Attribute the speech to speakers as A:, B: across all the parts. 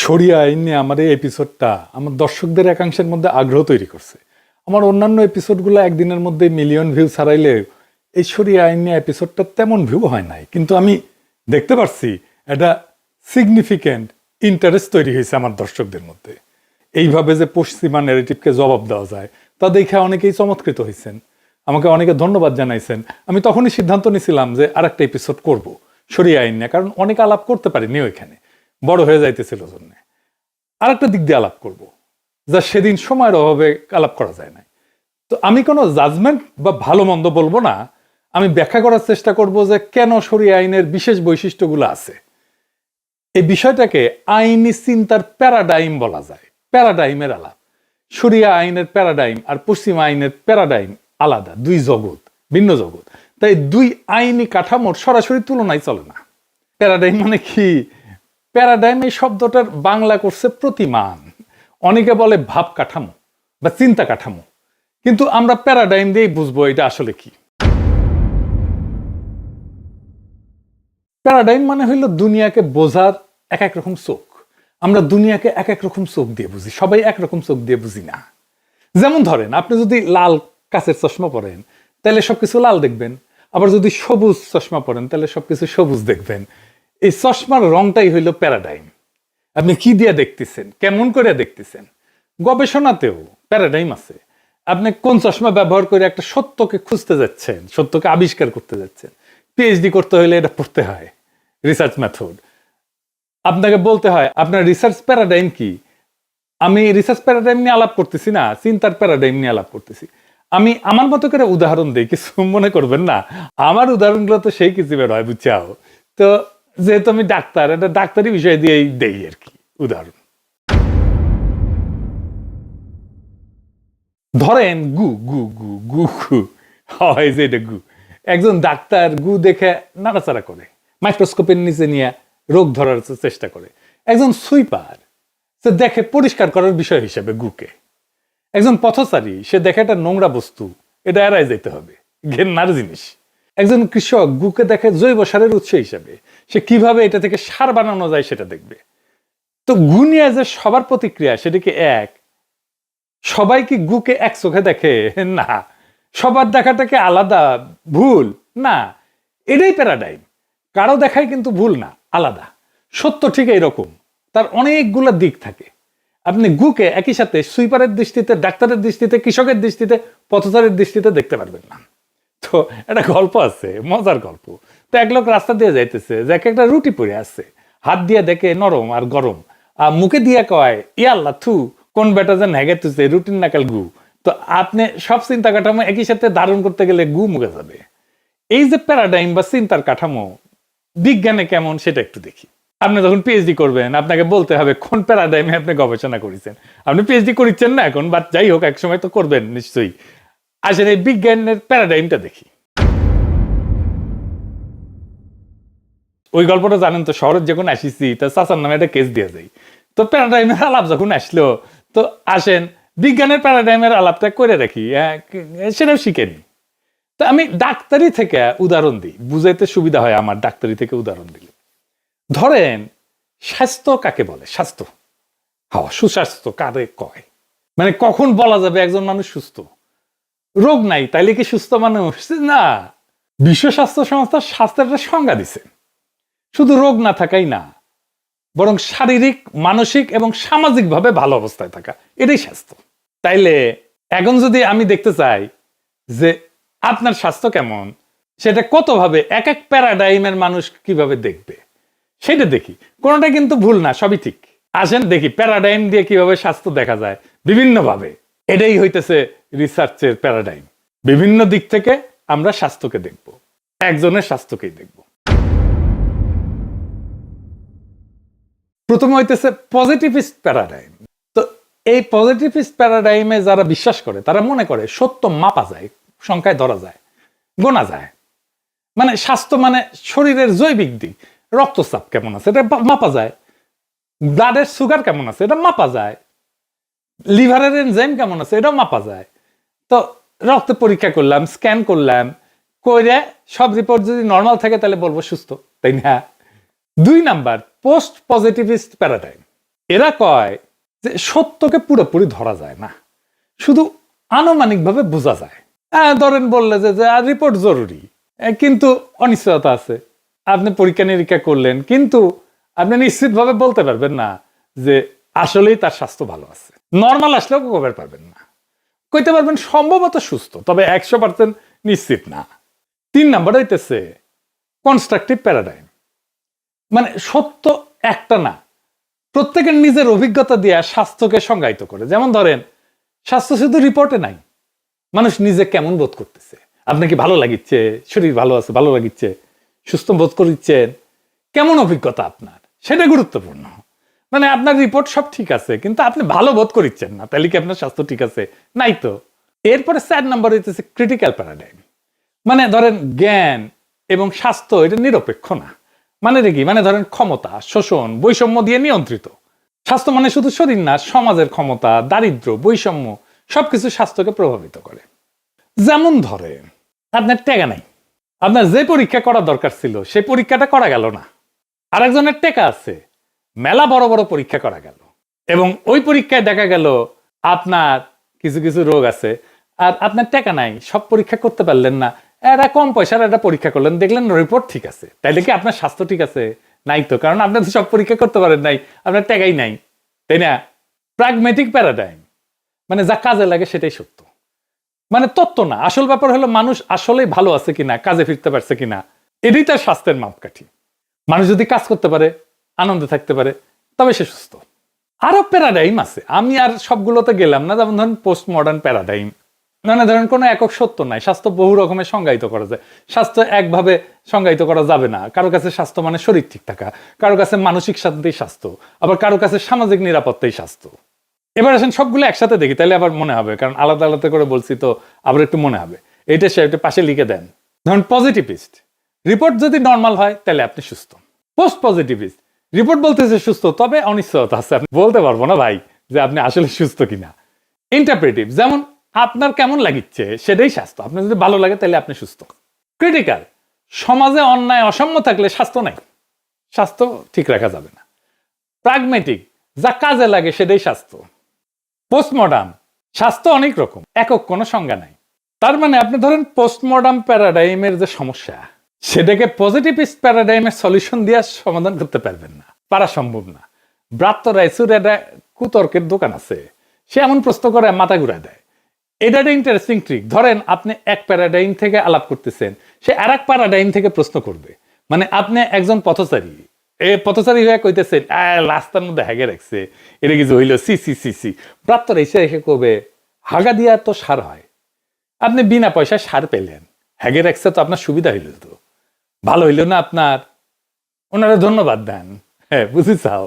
A: শরিয়া আইন নিয়ে আমার এই এপিসোডটা আমার দর্শকদের একাংশের মধ্যে আগ্রহ তৈরি করছে। আমার অন্যান্য এপিসোডগুলো একদিনের মধ্যে মিলিয়ন ভিউ ছাড়াইলে এই শরিয়া আইন নিয়ে এপিসোডটা তেমন ভিউ হয় নাই, কিন্তু আমি দেখতে পারছি একটা সিগনিফিক্যান্ট ইন্টারেস্ট তৈরি হয়েছে আমার দর্শকদের মধ্যে। এইভাবে যে পশ্চিমা ন্যারেটিভকে জবাব দেওয়া যায় তা দেখে অনেকেই চমৎকৃত হয়েছেন, আমাকে অনেকে ধন্যবাদ জানাইছেন। আমি তখনই সিদ্ধান্ত নিয়েছিলাম যে আর একটা এপিসোড করবো শরিয়া আইন নিয়ে, কারণ অনেক আলাপ করতে পারিনি, ওইখানে বড় হয়ে যাইতেছিল জন্য। আর একটা দিক দিয়ে আলাপ করব, যা সেদিন সময়ের অভাবে আলাপ করা যায় না। তো আমি কোনো জাজমেন্ট বা ভালো মন্দ বলবো না, আমি ব্যাখ্যা করার চেষ্টা করব যে কেন শরিয়া আইনের বিশেষ বৈশিষ্ট্যগুলো আছে। এই বিষয়টাকে আইনি চিন্তার প্যারাডাইম বলা যায়, প্যারাডাইমের আলাপ। শরিয়া আইনের প্যারাডাইম আর পশ্চিমা আইনের প্যারাডাইম আলাদা, দুই জগৎ, ভিন্ন জগৎ। তাই দুই আইনি কাঠামোর সরাসরি তুলনায় চলে না। প্যারাডাইম মানে কি? প্যারাডাইম এই শব্দটার বাংলা করছে প্রতিমান, অনেকে বলে ভাব কাঠামো বা চিন্তা কাঠামো, কিন্তু আমরা প্যারাডাইম দিয়েই বুঝবো এটা আসলে কি। প্যারাডাইম মানে হইল দুনিয়াকে বোঝার এক এক রকম চোখ। আমরা দুনিয়াকে এক এক রকম চোখ দিয়ে বুঝি, সবাই একরকম চোখ দিয়ে বুঝি না। যেমন ধরেন, আপনি যদি লাল কাচের চশমা পরেন তাহলে সবকিছু লাল দেখবেন, আবার যদি সবুজ চশমা পরেন তাহলে সবকিছু সবুজ দেখবেন। এই চশমার রংটাই হইল প্যারাডাইম। আপনি কি দিয়ে দেখতেছেন, কেমন করে দেখতেছেন। গবেষণাতেও প্যারাডাইম আছে। আপনি কোন চশমা ব্যবহার করে একটা সত্যকে খুঁজতে যাচ্ছেন, সত্যকে আবিষ্কার করতে যাচ্ছেন। পিএইচডি করতে হলে এটা পড়তে হয়, রিসার্চ মেথড। আপনাকে বলতে হয় আপনার রিসার্চ প্যারাডাইম কি। আমি রিসার্চ প্যারাডাইম নিয়ে আলাপ করতেছি না, চিন্তার প্যারাডাইম নিয়ে আলাপ করতেছি। আমি আমার মতো করে উদাহরণ দিই, কিছু মনে করবেন না। আমার উদাহরণগুলো তো সেই কিছু বের হয়, বুঝছাও তো। যেহেতু আমি ডাক্তার, এটা ডাক্তারি বিষয় দিয়েই দেই আর কি উদাহরণ। ধরেন গু গু গু গু গু হয় যে এটা গু। একজন ডাক্তার গু দেখে নাড়াচাড়া করে, মাইক্রোস্কোপের নিচে নিয়ে রোগ ধরার চেষ্টা করে। একজন সুইপার সে দেখে পরিষ্কার করার বিষয় হিসেবে গুকে। একজন পথচারী সে দেখে একটা নোংরা বস্তু, এটা এড়াই যেতে হবে, ঘেন্নার জিনিস। একজন কৃষক গুকে দেখে জৈব সারের উৎস হিসেবে, সে কিভাবে এটা থেকে সার বানানো যায় সেটা দেখবে। তো গু নিয়ে যে সবার প্রতিক্রিয়া সেটা কি এক? সবাই কি গুকে এক চোখে দেখে? না। সবার দেখাটাকে আলাদা, ভুল না। এটাই প্যারাডাইম। কারো দেখাই কিন্তু ভুল না, আলাদা। সত্য ঠিক এইরকম, তার অনেকগুলো দিক থাকে। আপনি গুকে একই সাথে সুইপারের দৃষ্টিতে, ডাক্তারের দৃষ্টিতে, কৃষকের দৃষ্টিতে, পথচারীর দৃষ্টিতে দেখতে পারবেন না। তো একটা গল্প আছে, মজার গল্প। তো এক লোক রাস্তা দিয়ে যাইতেছে, যে একটা রুটি পড়ে আছে, হাত দিয়ে দেখে নরম আর গরম, আর মুখে দিয়ে কয় ইয়াল্লা থু, কোন বেটা যে নেগে তুছে রুটিন নাকাল গু। তো আপনি সব চিন্তা কাঠামো একই সাথে ধারণ করতে গেলে গু মুখে যাবে। এই যে প্যারাডাইম বা চিন্তার কাঠামো বিজ্ঞানে কেমন সেটা একটু দেখি। আপনি যখন পিএইচডি করবেন আপনাকে বলতে হবে কোন প্যারাডাইমে আপনি গবেষণা করেছেন। আপনি পিএইচডি করছেন না এখন, বাট যাই হোক এক সময় তো করবেন নিশ্চয়ই। আসলে এই বিজ্ঞানের প্যারাডাইমটা দেখি। ওই গল্পটা জানেন তো, শহরের যখন আসিছি তা চাচার নামে একটা কেস দিয়ে যাই। তো প্যারাডাইমের আলাপ যখন আসলো, তো আসেন বিজ্ঞানের প্যারাডাইমের আলাপটা করে রাখি, সেটাও শিখে নি। তো আমি ডাক্তারি থেকে উদাহরণ দিই, বুঝাইতে সুবিধা হয় আমার ডাক্তারি থেকে উদাহরণ দিলে। ধরেন স্বাস্থ্য কাকে বলে? স্বাস্থ্য, হ্যাঁ, সুস্বাস্থ্য কারে কয়? মানে কখন বলা যাবে একজন মানুষ সুস্থ? রোগ নাই তাইলে কি সুস্থ মানুষ? না। বিশ্ব স্বাস্থ্য সংস্থা স্বাস্থ্যের একটা সংজ্ঞা দিছে, শুধু রোগ না থাকাই না, বরং শারীরিক, মানসিক এবং সামাজিক ভাবে ভালো অবস্থায় থাকা, এটাই স্বাস্থ্য। তাইলে এখন যদি আমি দেখতে চাই যে আপনার স্বাস্থ্য কেমন, সেটা কত ভাবে এক এক প্যারাডাইমের মানুষ কিভাবে দেখবে সেটা দেখি। কোনোটা কিন্তু ভুল না, সবই ঠিক। আসেন দেখি প্যারাডাইম দিয়ে কিভাবে স্বাস্থ্য দেখা যায় বিভিন্ন ভাবে। এটাই হইতেছে রিসার্চের প্যারাডাইম। বিভিন্ন দিক থেকে আমরা স্বাস্থ্যকে দেখব, একজনের স্বাস্থ্যকেই দেখব। প্রথমে হইতেছে পজিটিভিস্ট প্যারাডাইম। তো এই পজিটিভিস্ট প্যারাডাইমে যারা বিশ্বাস করে তারা মনে করে সত্য মাপা যায়, সংখ্যায় ধরা যায়, গোনা যায়। মানে স্বাস্থ্য মানে শরীরের জৈবিক দিক, রক্তচাপ কেমন আছে এটা মাপা যায়, ব্লাডের সুগার কেমন আছে এটা মাপা যায়, লিভারের এনজাইম কেমন আছে এটাও মাপা যায়। তো রক্ত পরীক্ষা করলাম, স্ক্যান করলাম, করে সব রিপোর্ট যদি নর্মাল থাকে তাহলে বলবো সুস্থ, তাই না? 2 নাম্বার পোস্ট পজিটিভিস্ট প্যারাডাইম। এরা কয় যে সত্যকে পুরোপুরি ধরা যায় না, শুধু আনুমানিকভাবে বোঝা যায়। ধরেন বললে যে রিপোর্ট জরুরি, কিন্তু অনিশ্চয়তা আছে। আপনি পরীক্ষা নিরীক্ষা করলেন, কিন্তু আপনি নিশ্চিতভাবে বলতে পারবেন না যে আসলেই তার স্বাস্থ্য ভালো আছে। নর্মাল আসলেও কভার পারবেন না, কইতে পারবেন সম্ভবত সুস্থ, তবে 100% নিশ্চিত না। 3 নাম্বার হইতেছে কনস্ট্রাকটিভ প্যারাডাইম, মানে সত্য একটা না, প্রত্যেকের নিজের অভিজ্ঞতা দিয়ে স্বাস্থ্যকে সংজ্ঞায়িত করে। যেমন ধরেন, স্বাস্থ্য শুধু রিপোর্টে নাই, মানুষ নিজে কেমন বোধ করতেছে, আপনার কি ভালো লাগিচ্ছে, শরীর ভালো আছে, ভালো লাগিচ্ছে, সুস্থ বোধ করছেন, কেমন অভিজ্ঞতা আপনার, সেটা গুরুত্বপূর্ণ। মানে আপনার রিপোর্ট সব ঠিক আছে, কিন্তু আপনি ভালো বোধ করছেন না, তাহলে কি আপনার স্বাস্থ্য ঠিক আছে? নাই তো। এরপরে 4 নাম্বার হইতেছে ক্রিটিক্যাল প্যারাডাইম, মানে ধরেন জ্ঞান এবং স্বাস্থ্য এটা নিরপেক্ষ না। মানে কি? মানে ধরেন ক্ষমতা, শোষণ, বৈষম্য দিয়ে নিয়ন্ত্রিত। স্বাস্থ্য মানে শুধু শরীর না, সমাজের ক্ষমতা, দারিদ্র্য, বৈষম্য সবকিছু স্বাস্থ্যকে প্রভাবিত করে। যেমন ধরেন আপনার টাকা নাই, আপনার যে পরীক্ষা করা দরকার ছিল সেই পরীক্ষাটা করা গেল না। আরেকজনের টাকা আছে, মেলা বড় বড় পরীক্ষা করা গেল, এবং ওই পরীক্ষায় দেখা গেল আপনার কিছু কিছু রোগ আছে, আর আপনার টাকা নাই, সব পরীক্ষা করতে পারলেন না। এরা কম পয়সার একটা পরীক্ষা করলেন, দেখলেন রিপোর্ট ঠিক আছে, তাইলে কি আপনার স্বাস্থ্য ঠিক আছে? নাই তো, কারণ আপনি তো সব পরীক্ষা করতে পারেন নাই, আপনার টাকাই নাই, তাই না? প্রাগমেটিক প্যারাডাইম, মানে যা কাজে লাগে সেটাই সত্য, মানে তত্ত্ব না। আসল ব্যাপার হলো মানুষ আসলেই ভালো আছে কিনা, কাজে ফিরতে পারছে কিনা, এটাই তার স্বাস্থ্যের মাপকাঠি। মানুষ যদি কাজ করতে পারে, আনন্দে থাকতে পারে, তবে সে সুস্থ। আরো প্যারাডাইম আছে, আমি আর সবগুলোতে গেলাম না। যেমন ধরেন পোস্ট মডার্ন প্যারাডাইম, মানে ধরেন কোনো একক সত্য নাই, স্বাস্থ্য বহু রকমের সংজ্ঞায়িত করা যায়। স্বাস্থ্য একভাবে সংজ্ঞায়িত করা যাবে না। কারো কাছে স্বাস্থ্য মানে শরীর ঠিক থাকা, কারো কাছে মানসিক শান্তিই স্বাস্থ্য, আবার কারো কাছে সামাজিক নিরাপত্তাই স্বাস্থ্য। এবার আসেন সবগুলো একসাথে দেখি, তাহলে আবার মনে হবে, কারণ আলাদা আলাদা করে বলছি তো আবার একটু মনে হবে। এইটা সে একটু পাশে লিখে দেন। ধরুন পজিটিভিস্ট, রিপোর্ট যদি নর্মাল হয় তাহলে আপনি সুস্থ। পোস্ট পজিটিভিস্ট, রিপোর্ট বলতেছে সুস্থ, তবে অনিশ্চয়তা আছে, আপনি বলতে পারবো না ভাই যে আপনি আসলে সুস্থ কিনা। ইন্টারপ্রেটিভ, যেমন আপনার কেমন লাগিচ্ছে সেটাই স্বাস্থ্য, আপনার যদি ভালো লাগে তাহলে আপনি সুস্থ। ক্রিটিক্যাল, সমাজে অন্যায় অসাম্য থাকলে স্বাস্থ্য নাই, স্বাস্থ্য ঠিক রাখা যাবে না। প্রাগমেটিক, যা কাজে লাগে সেটাই স্বাস্থ্য। পোস্টমডার্ন, স্বাস্থ্য অনেক রকম, একক কোনো সংজ্ঞা নাই। তার মানে আপনি ধরেন পোস্টমডার্ন প্যারাডাইমের যে সমস্যা, সেটাকে পজিটিভিস্ট প্যারাডাইমের সলিউশন দিয়ে সমাধান করতে পারবেন না, পারা সম্ভব না। ব্রাত্য রাইসুর একটা কুতর্কের দোকান আছে, সে এমন প্রশ্ন করে মাথা ঘুরায় দেয়। এটা একটা ইন্টারেস্টিং ট্রিক। ধরেন আপনি এক প্যারাডাইম থেকে আলাপ করতেছেন, সে আর এক প্যারাডাইম থেকে প্রশ্ন করবে। মানে আপনি একজন পথচারী, পথচারী হয়ে কইতেছেন রাস্তার মধ্যে হ্যাগে রাখছে, এটা কিছু হইল, সি সি সি সি। প্রাপ্ত এসে এসে কবে হাগা দিয়া তো সার হয়, আপনি বিনা পয়সায় সার পেলেন, হ্যাগে রাখছে তো আপনার সুবিধা হইল, তো ভালো হইল না আপনার? ওনারা ধন্যবাদ দেন, হ্যাঁ বুঝি চাও।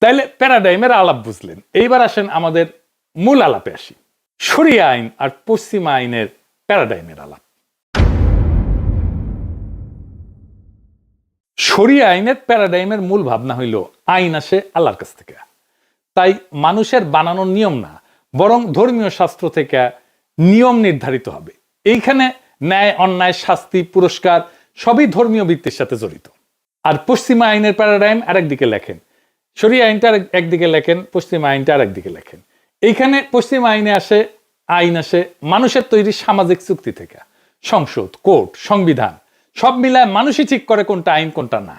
A: তাইলে প্যারাডাইমের আলাপ বুঝলেন। এইবার আসেন আমাদের মূল আলাপে আসি, শরিয়া আইন আর পশ্চিমা আইনের প্যারাডাইমের আলাপ। শরিয়া আইনের প্যারাডাইমের মূল ভাবনা হইল আইন আসে আল্লাহর কাছ থেকে, তাই মানুষের বানানো নিয়ম না, বরং ধর্মীয় শাস্ত্র থেকে নিয়ম নির্ধারিত হবে। এইখানে ন্যায়, অন্যায়, শাস্তি, পুরস্কার সবই ধর্মীয় ভিত্তির সাথে জড়িত। আর পশ্চিমা আইনের প্যারাডাইম আরেকদিকে লেখেন, শরিয়া আইনটা একদিকে লেখেন, পশ্চিমা আইনটা আরেকদিকে লেখেন। এইখানে পশ্চিমা আইনে আসে, আইন আসে মানুষের তৈরি সামাজিক চুক্তি থেকে, সংসদ, কোর্ট, সংবিধান সব মিলায় মানুষই ঠিক করে কোনটা আইন কোনটা না।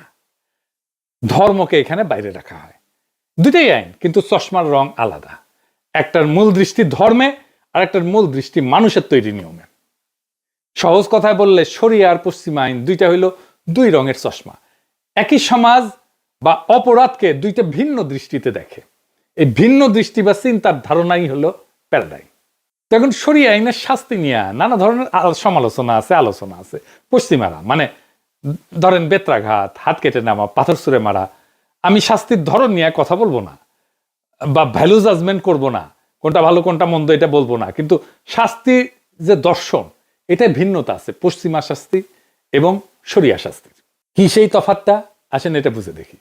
A: ধর্মকে এখানে বাইরে রাখা হয়। দুটাই আইন, কিন্তু চশমার রং আলাদা। একটার মূল দৃষ্টি ধর্মে, আর একটার মূল দৃষ্টি মানুষের তৈরি নিয়মে। সহজ কথায় বললে শরিয়া আর পশ্চিমা আইন দুইটা হইল দুই রঙের চশমা। একই সমাজ বা অপরাধকে দুইটা ভিন্ন দৃষ্টিতে দেখে। এই ভিন্ন দৃষ্টি বা চিন্তার ধারণাই হলো প্যারাডাইম। তখন শরিয়া আইনের শাস্তি নিয়ে নানা ধরনের সমালোচনা আছে, আলোচনা আছে। পশ্চিমারা মানে ধরেন বেত্রাঘাত, হাত কেটে নেওয়া, পাথর ছুঁড়ে মারা, আমি শাস্তির ধরন নিয়ে কথা বলবো না, বা ভ্যালু জাজমেন্ট করবো না, কোনটা ভালো কোনটা মন্দ এটা বলবো না, কিন্তু শাস্তি যে দর্শন, এটা ভিন্নতা আছে পশ্চিমা শাস্তি এবং শরিয়া শাস্তির। কি সেই তফাৎটা, আসেন এটা বুঝে দেখি।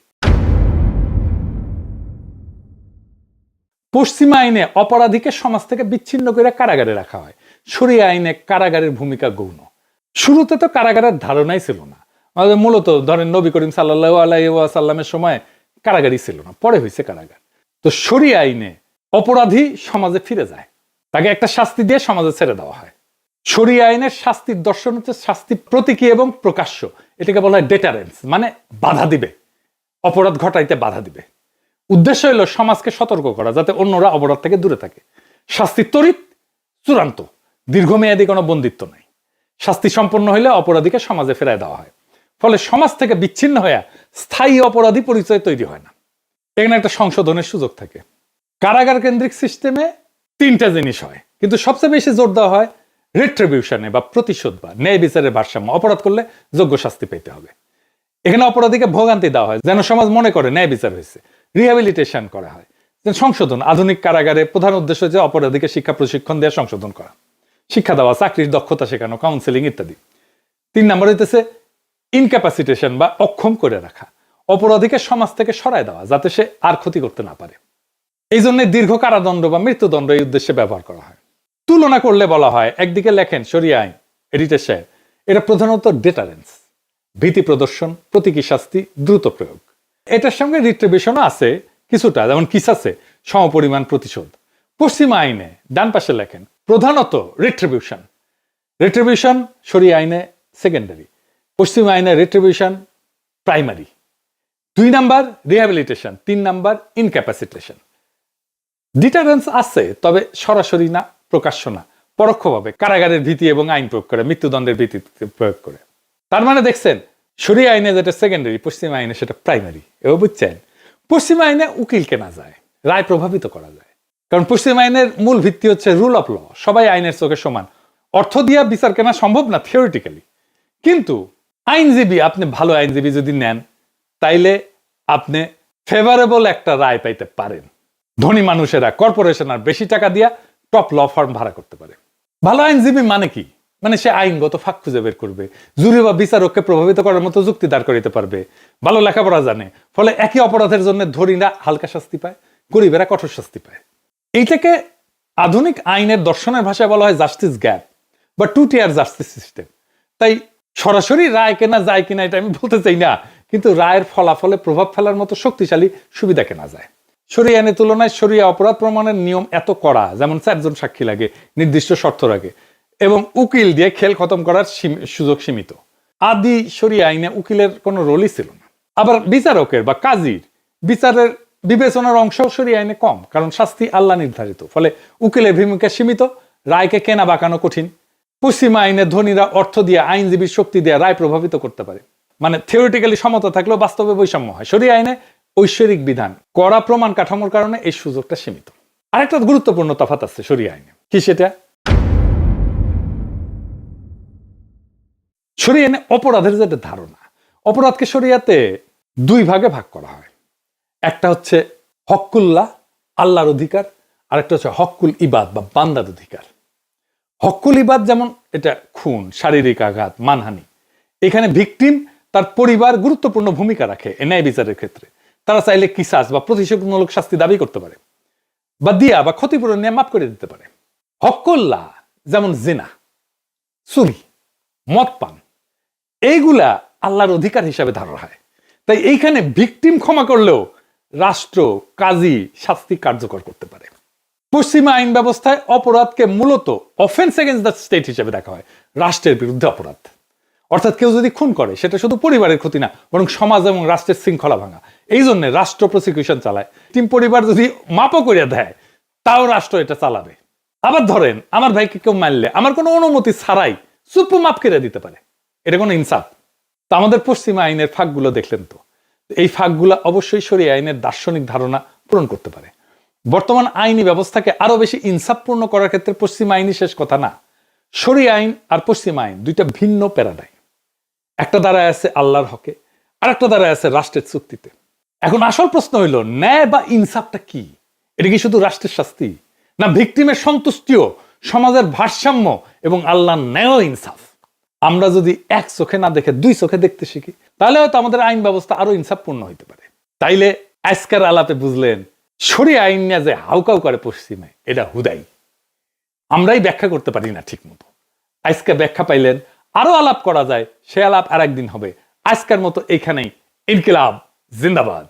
A: পশ্চিমা আইনে অপরাধীকে সমাজ থেকে বিচ্ছিন্ন করে কারাগারে রাখা হয়, শরিয়া আইনে কারাগারের ভূমিকা গৌণ। শুরুতে তো কারাগারের ধারণাই ছিল না, মূলত ধরেন নবী করিম সাল্লাল্লাহু আলাইহি ওয়াসাল্লামের সময় কারাগারই ছিল না, পরে হয়েছে কারাগার। তো শরিয়া আইনে অপরাধী সমাজে ফিরে যায়, তাকে একটা শাস্তি দিয়ে সমাজে ছেড়ে দেওয়া হয়। শরিয়া আইনের শাস্তির দর্শন হচ্ছে শাস্তি প্রতীকী এবং প্রকাশ্য। এটাকে বলা হয় ডেটারেন্স, মানে বাধা দিবে, অপরাধ ঘটাইতে বাধা দিবে। উদ্দেশ্য হলো সমাজকে সতর্ক করা, যাতে অন্যরা অপরাধ থেকে দূরে থাকে। শাস্তি ত্বরিত, চূড়ান্ত, দীর্ঘমেয়াদী কোনো বন্দিত্ব নাই। শাস্তি সম্পন্ন হইলে অপরাধীকে সমাজে ফেরায় দেওয়া হয়। ফলে সমাজ থেকে বিচ্ছিন্ন হয়ে স্থায়ী অপরাধী পরিচয় তৈরি হয় না। এখানে একটা সংশোধনের সুযোগ থাকে। কারাগার কেন্দ্রিক সিস্টেমে তিনটা জিনিস হয়, কিন্তু সবচেয়ে বেশি জোর দেওয়া হয় রিট্রিবিউশনে বা প্রতিশোধ বা ন্যায় বিচারের ভারসাম্য। অপরাধ করলে যোগ্য শাস্তি পেতে হবে। এখানে অপরাধীকে ভোগান্তি দেওয়া হয় যেন সমাজ মনে করে ন্যায় বিচার হয়েছে। রিহ্যাবিলিটেশন করা হয়, সংশোধন। আধুনিক কারাগারে প্রধান উদ্দেশ্য হচ্ছে অপরাধীকে শিক্ষা প্রশিক্ষণ দেওয়া, সংশোধন করা, শিক্ষা দেওয়া, চাকরির দক্ষতা শেখানো, কাউন্সেলিং ইত্যাদি। 3 নম্বর হইতেছে ইনক্যাপাসিটেশন বা অক্ষম করে রাখা, অপরাধীকে সমাজ থেকে সরায় দেওয়া যাতে সে আর ক্ষতি করতে না পারে। এই জন্য দীর্ঘ কারাদণ্ড বা মৃত্যুদণ্ড এই উদ্দেশ্যে ব্যবহার করা হয়। তুলনা করলে বলা হয়, একদিকে লেখেন শরিয়া আইন, এডিটর সাহেব, এটা প্রধানত ডেটারেন্স, ভীতি প্রদর্শন, প্রতীকী শাস্তি, দ্রুত প্রয়োগ। এটার সঙ্গে রিট্রিবিউশনও আছে কিছুটা, যেমন কিসাসে সমপরিমাণ প্রতিশোধ। পশ্চিমা আইনে ডান পাশে লেখেন প্রধানত রিট্রিবিউশন। রিট্রিবিউশন শরিয়া আইনে সেকেন্ডারি, পশ্চিমা আইনে retribution primary. 2 number rehabilitation, 3 number ইনক্যাপাসিটেশন। Deterrence আছে, তবে সরাসরি না, প্রকাশ্য না, পরোক্ষভাবে কারাগারের ভীতি এবং আইন প্রয়োগ করে, মৃত্যুদণ্ডের ভীতি প্রয়োগ করে। তার মানে দেখছেন, শরিয়া আইনে যেটা সেকেন্ডারি, পশ্চিমা আইনে সেটা প্রাইমারি। এও বুঝছেন, পশ্চিমা আইনে উকিল কেনা যায়, রায় প্রভাবিত করা যায়। কারণ পশ্চিমা আইনের মূল ভিত্তি হচ্ছে রুল অফ ল, সবাই আইনের চোখে সমান। অর্থ দিয়া বিচার কেনা সম্ভব না থিওরিটিক্যালি, কিন্তু আইনজীবী, আপনি ভালো আইনজীবী যদি নেন, তাইলে আপনি ফেভারেবল একটা রায় পাইতে পারেন। ধনী মানুষেরা, কর্পোরেশন আর বেশি টাকা দিয়া টপ ল ফার্ম ভাড়া করতে পারে। ভালো আইনজীবী মানে কি? মানে সে আইনগত ফাঁক খুঁজে বের করবে, জুরি বা বিচারককে প্রভাবিত করার মতো যুক্তি দাঁড় করিতে পারবে, ভালো লেখাপড়া জানে। ফলে একই অপরাধের জন্য ধনীরা হালকা শাস্তি পায়, গরিবেরা কঠোর শাস্তি পায়। এইটাকে আধুনিক আইনের দর্শনের ভাষায় বলা হয় জাস্টিস গ্যাপ বা 2 টিয়ার জাস্টিস সিস্টেম। তাই সরাসরি রায় কেনা যায় কিনা এটা আমি বলতে চাই না, কিন্তু রায়ের ফলাফলে প্রভাব ফেলার মতো শক্তিশালী সুবিধা কেনা যায়। শরিয়া আইনের তুলনায় শরিয়া অপরাধ প্রমাণের নিয়ম এত কড়া, যেমন 4 জন সাক্ষী লাগে, নির্দিষ্ট শর্ত লাগে, এবং উকিল দিয়ে খেল খতম করার সুযোগ সীমিত। আদি শরিয়া আইনে উকিলের কোনো রোলই ছিল না। আবার বিচারকের বা কাজীর বিচারের বিবেচনার অংশ শরিয়া আইনে কম, কারণ শাস্তি আল্লাহ নির্ধারিত। ফলে উকিলের ভূমিকা সীমিত, রায়কে কেনা বাঁকানো কঠিন। পশ্চিমা আইনে ধনীরা অর্থ দিয়ে, আইনজীবীর শক্তি দিয়ে রায় প্রভাবিত করতে পারে। মানে থিওরিটিক্যালি সমতা থাকলেও বাস্তবে বৈষম্য হয়। শরিয়া আইনে ঐশ্বরিক বিধান, কড়া প্রমাণ কাঠামোর কারণে এই সুযোগটা সীমিত। আরেকটা গুরুত্বপূর্ণ তফাৎ আছে শরিয়া আইনে, কি সেটা? শরিয়া আইনে অপরাধের যেটা ধারণা, অপরাধকে শরিয়াতে 2 ভাগে ভাগ করা হয়। একটা হচ্ছে হক্কুল্লাহ, আল্লাহর অধিকার, আর একটা হচ্ছে হক্কুল ইবাদ বা বান্দার অধিকার। হক্কুল ইবাদ যেমন এটা খুন, শারীরিক আঘাত, মানহানি। এখানে ভিকটিম, তার পরিবার গুরুত্বপূর্ণ ভূমিকা রাখে ন্যায় বিচারের ক্ষেত্রে। তারা চাইলে কিসাস বা প্রতিশোধমূলক শাস্তি দাবি করতে পারে, বা দিয়া বা ক্ষতিপূরণ নিয়ে মাফ করে দিতে পারে। হক্কুল্লাহ যেমন জিনা, চুরি, মদ পান, এইগুলা আল্লাহর অধিকার হিসাবে ধরা হয়। তাই এইখানে ভিকটিম ক্ষমা করলেও রাষ্ট্র, কাজী শাস্তি কার্যকর করতে পারে। পশ্চিমা আইন ব্যবস্থায় অপরাধকে মূলত অফেন্স এগেইনস্ট দ্য স্টেট হিসেবে দেখা হয়, রাষ্ট্রের বিরুদ্ধে অপরাধ। অর্থাৎ কেউ যদি খুন করে, সেটা শুধু পরিবারের ক্ষতি না, বরং সমাজ এবং রাষ্ট্রের শৃঙ্খলা ভাঙা। এই জন্য রাষ্ট্র প্রসিকিউশন চালায়। টিম পরিবার যদি মাপও করে দেয়, তাও রাষ্ট্র এটা চালাবে। আবার ধরেন, আমার ভাইকে কেউ মারলে আমার কোনো অনুমতি ছাড়াই চুপু মাপ করে দিতে পারে, এটা কোনো ইনসাফ? তো আমাদের পশ্চিমা আইনের ফাঁকগুলো দেখলেন তো, এই ফাঁকগুলো অবশ্যই শরিয়া আইনের দার্শনিক ধারণা পূরণ করতে পারে। বর্তমান আইনি ব্যবস্থাকে আরো বেশি ইনসাফপূর্ণ করার ক্ষেত্রে পশ্চিমা আইনই শেষ কথা না। শরিয়া আইন আর পশ্চিমা আইন 2টা ভিন্ন প্যারাডাইম। একটা দাঁড়ায় আছে আল্লাহর হকে, আর একটা দাঁড়ায় আছে রাষ্ট্রের চুক্তিতে। এখন আসল প্রশ্ন হইল, ন্যায় বা ইনসাফটা কি? এটা কি শুধু রাষ্ট্রের শাস্তি, না ভিকটিমের সন্তুষ্টিও, সমাজের ভারসাম্য এবং আল্লাহর ন্যায় ইনসাফ? আমরা যদি এক চোখে না দেখে 2 চোখে দেখতে শিখি, তাহলে হয়তো আমাদের আইন ব্যবস্থা আরো ইনসাফপূর্ণ হইতে পারে। তাইলে আজকের আলাপে বুঝলেন, শরিয়া আইন নিয়ে যে হাউকাউ করে পশ্চিমে, এটা হুদাই, আমরাই ব্যাখ্যা করতে পারি না ঠিক মতো। আজকে ব্যাখ্যা পাইলেন, আরো আলাপ করা যায়, সে আলাপ আর একদিন হবে। আজকের মতো এইখানেই। ইনকিলাব জিন্দাবাদ।